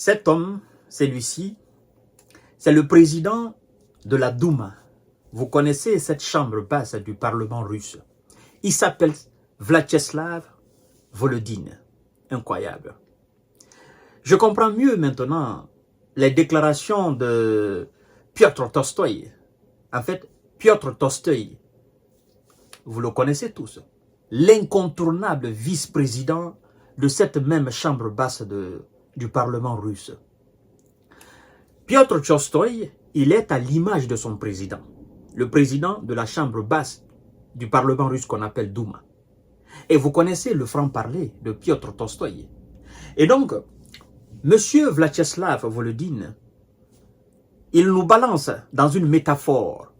Cet homme, celui-ci, c'est le président de la Douma. Vous connaissez cette chambre basse du Parlement russe. Il s'appelle Vyacheslav Volodine. Incroyable. Je comprends mieux maintenant les déclarations de Piotr Tolstoï. En fait, Piotr Tolstoï, vous le connaissez tous, l'incontournable vice-président de cette même chambre basse du Parlement russe. Piotr Tolstoï, il est à l'image de son président, le président de la chambre basse du Parlement russe qu'on appelle Douma. Et vous connaissez le franc-parler de Piotr Tolstoï. Et donc, Monsieur Vyacheslav Volodine, il nous balance dans une métaphore.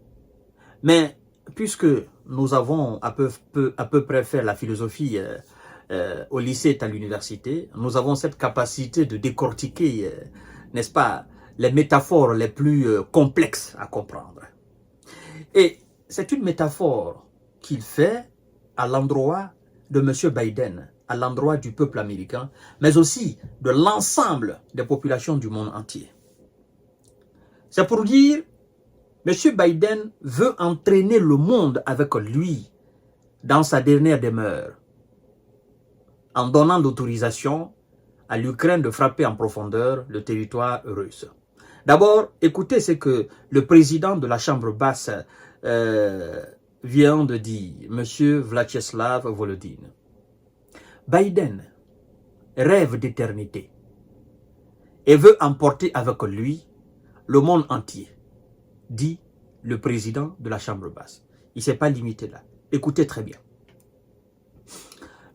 Mais puisque nous avons à peu près fait la philosophie au lycée et à l'université, nous avons cette capacité de décortiquer, n'est-ce pas, les métaphores les plus complexes à comprendre. Et c'est une métaphore qu'il fait à l'endroit de M. Biden, à l'endroit du peuple américain, mais aussi de l'ensemble des populations du monde entier. C'est pour dire, M. Biden veut entraîner le monde avec lui dans sa dernière demeure, en donnant l'autorisation à l'Ukraine de frapper en profondeur le territoire russe. D'abord, écoutez ce que le président de la Chambre basse vient de dire, M. Vyacheslav Volodine. Biden rêve d'éternité et veut emporter avec lui le monde entier, dit le président de la Chambre basse. Il ne s'est pas limité là. Écoutez très bien.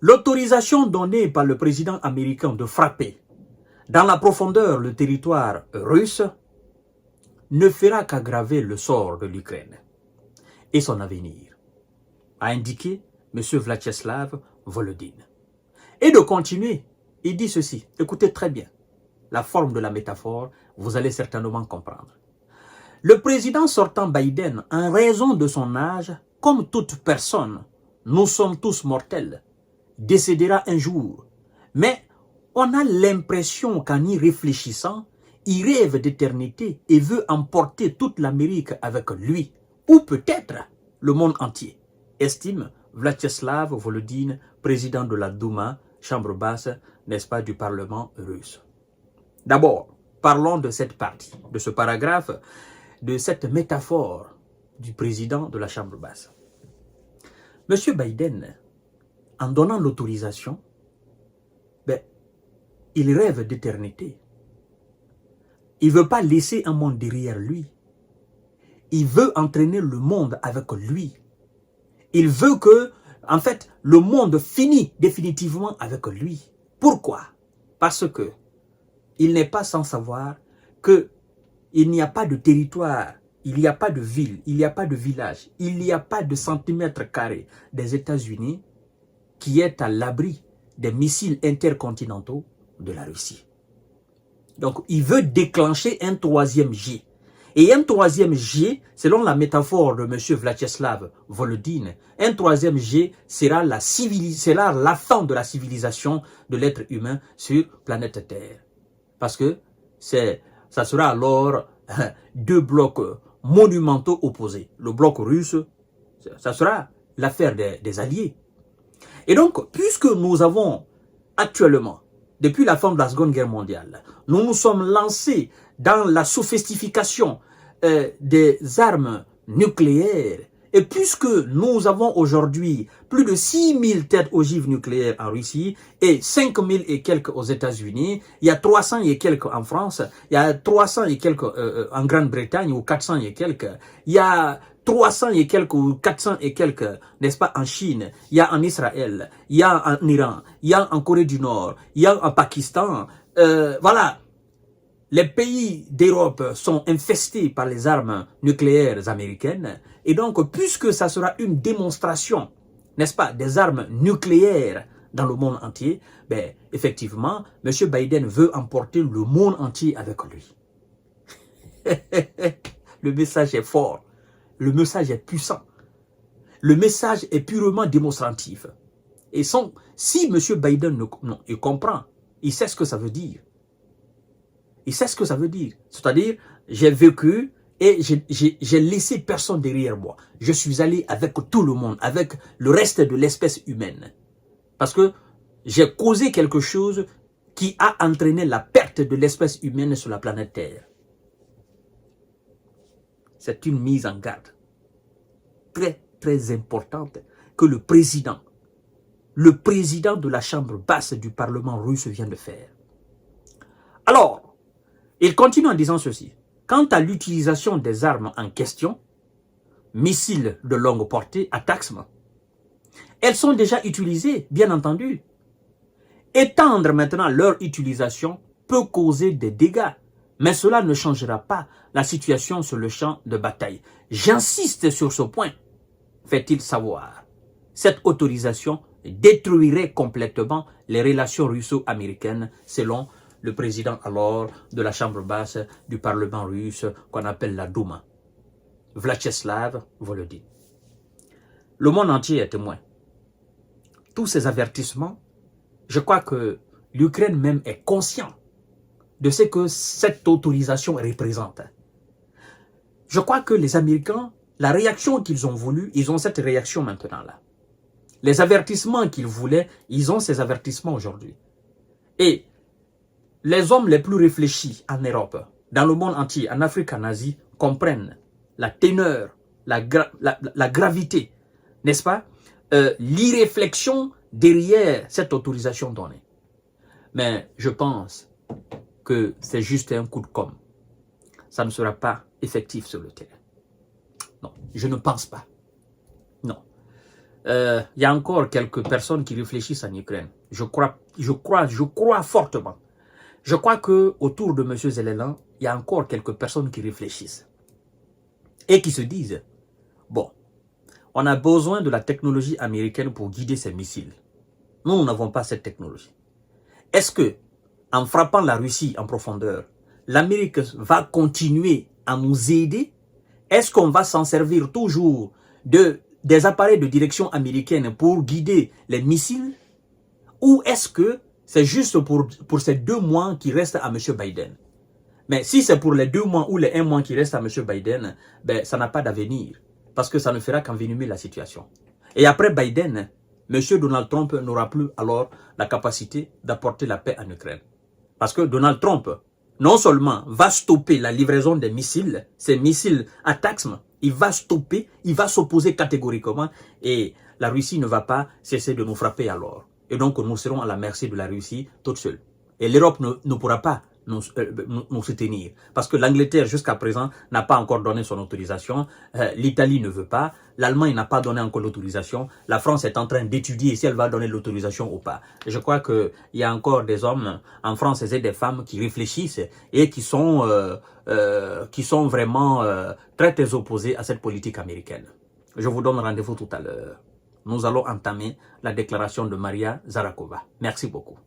L'autorisation donnée par le président américain de frapper dans la profondeur le territoire russe ne fera qu'aggraver le sort de l'Ukraine et son avenir, a indiqué M. Vyacheslav Volodine. Et de continuer, il dit ceci, écoutez très bien, la forme de la métaphore, vous allez certainement comprendre. Le président sortant Biden, en raison de son âge, comme toute personne, nous sommes tous mortels, décédera un jour. Mais on a l'impression qu'en y réfléchissant, il rêve d'éternité et veut emporter toute l'Amérique avec lui, ou peut-être le monde entier, estime Vyacheslav Volodine, président de la Douma, chambre basse, n'est-ce pas, du Parlement russe. D'abord, parlons de cette partie, de ce paragraphe, de cette métaphore du président de la chambre basse. Monsieur Biden, en donnant l'autorisation, il rêve d'éternité. Il ne veut pas laisser un monde derrière lui. Il veut entraîner le monde avec lui. Il veut que, en fait, le monde finisse définitivement avec lui. Pourquoi? Parce que il n'est pas sans savoir qu'il n'y a pas de territoire, il n'y a pas de ville, il n'y a pas de village, il n'y a pas de centimètre carré des États-Unis qui est à l'abri des missiles intercontinentaux de la Russie. Donc, il veut déclencher un troisième jet. Et un troisième jet, selon la métaphore de M. Vyacheslav Volodine, un troisième jet sera la fin de la civilisation de l'être humain sur planète Terre. Parce que ça sera alors deux blocs monumentaux opposés. Le bloc russe, ça sera l'affaire des alliés. Et donc, puisque nous avons actuellement, depuis la fin de la Seconde Guerre mondiale, nous nous sommes lancés dans la sophistication des armes nucléaires. Et puisque nous avons aujourd'hui plus de 6000 têtes ogives nucléaires en Russie et 5000 et quelques aux États-Unis, il y a 300 et quelques en France, il y a 300 et quelques en Grande-Bretagne ou 400 et quelques, il y a 300 et quelques ou 400 et quelques, n'est-ce pas, en Chine, il y a en Israël, il y a en Iran, il y a en Corée du Nord, il y a en Pakistan, voilà. Les pays d'Europe sont infestés par les armes nucléaires américaines. Et donc, puisque ça sera une démonstration, n'est-ce pas, des armes nucléaires dans le monde entier, effectivement, M. Biden veut emporter le monde entier avec lui. Le message est fort. Le message est puissant. Le message est purement démonstratif. Et si M. Biden il comprend, il sait ce que ça veut dire. Il sait ce que ça veut dire. C'est-à-dire, j'ai vécu et j'ai laissé personne derrière moi. Je suis allé avec tout le monde, avec le reste de l'espèce humaine. Parce que j'ai causé quelque chose qui a entraîné la perte de l'espèce humaine sur la planète Terre. C'est une mise en garde très, très importante que le président de la chambre basse du Parlement russe vient de faire. Alors, il continue en disant ceci. Quant à l'utilisation des armes en question, missiles de longue portée, ATACMS, elles sont déjà utilisées, bien entendu. Étendre maintenant leur utilisation peut causer des dégâts, mais cela ne changera pas la situation sur le champ de bataille. J'insiste sur ce point, fait-il savoir. Cette autorisation détruirait complètement les relations russo-américaines selon le président alors de la chambre basse du Parlement russe qu'on appelle la Douma, Vyacheslav Volodine. Le monde entier est témoin. Tous ces avertissements, je crois que l'Ukraine même est conscient de ce que cette autorisation représente. Je crois que les Américains, la réaction qu'ils ont voulu, ils ont cette réaction maintenant là. Les avertissements qu'ils voulaient, ils ont ces avertissements aujourd'hui. Et les hommes les plus réfléchis en Europe, dans le monde entier, en Afrique, en Asie, comprennent la teneur, la gravité, n'est-ce pas, l'irréflexion derrière cette autorisation donnée. Mais je pense que c'est juste un coup de com'. Ça ne sera pas effectif sur le terrain. Non, je ne pense pas. Non. Il y a encore quelques personnes qui réfléchissent en Ukraine. Je crois fortement. Je crois que autour de M. Zelensky, il y a encore quelques personnes qui réfléchissent. Et qui se disent, bon, on a besoin de la technologie américaine pour guider ces missiles. Nous n'avons pas cette technologie. Est-ce que, en frappant la Russie en profondeur, l'Amérique va continuer à nous aider? Est-ce qu'on va s'en servir toujours des appareils de direction américaine pour guider les missiles? Ou est-ce que c'est juste pour ces 2 mois qui restent à M. Biden? Mais si c'est pour les 2 mois ou les 1 mois qui restent à M. Biden, ben, ça n'a pas d'avenir. Parce que ça ne fera qu'envenimer la situation. Et après Biden, M. Donald Trump n'aura plus alors la capacité d'apporter la paix en Ukraine. Parce que Donald Trump, non seulement va stopper la livraison des missiles, ces missiles ATACMS, il va stopper, il va s'opposer catégoriquement et la Russie ne va pas cesser de nous frapper alors. Et donc nous serons à la merci de la Russie toute seule. Et l'Europe ne pourra pas nous soutenir. Parce que l'Angleterre jusqu'à présent n'a pas encore donné son autorisation, l'Italie ne veut pas, l'Allemagne n'a pas donné encore l'autorisation, la France est en train d'étudier si elle va donner l'autorisation ou pas. Je crois qu'il y a encore des hommes en France et des femmes qui réfléchissent et qui sont vraiment très très opposés à cette politique américaine. Je vous donne rendez-vous tout à l'heure. Nous allons entamer la déclaration de Maria Zakharova. Merci beaucoup.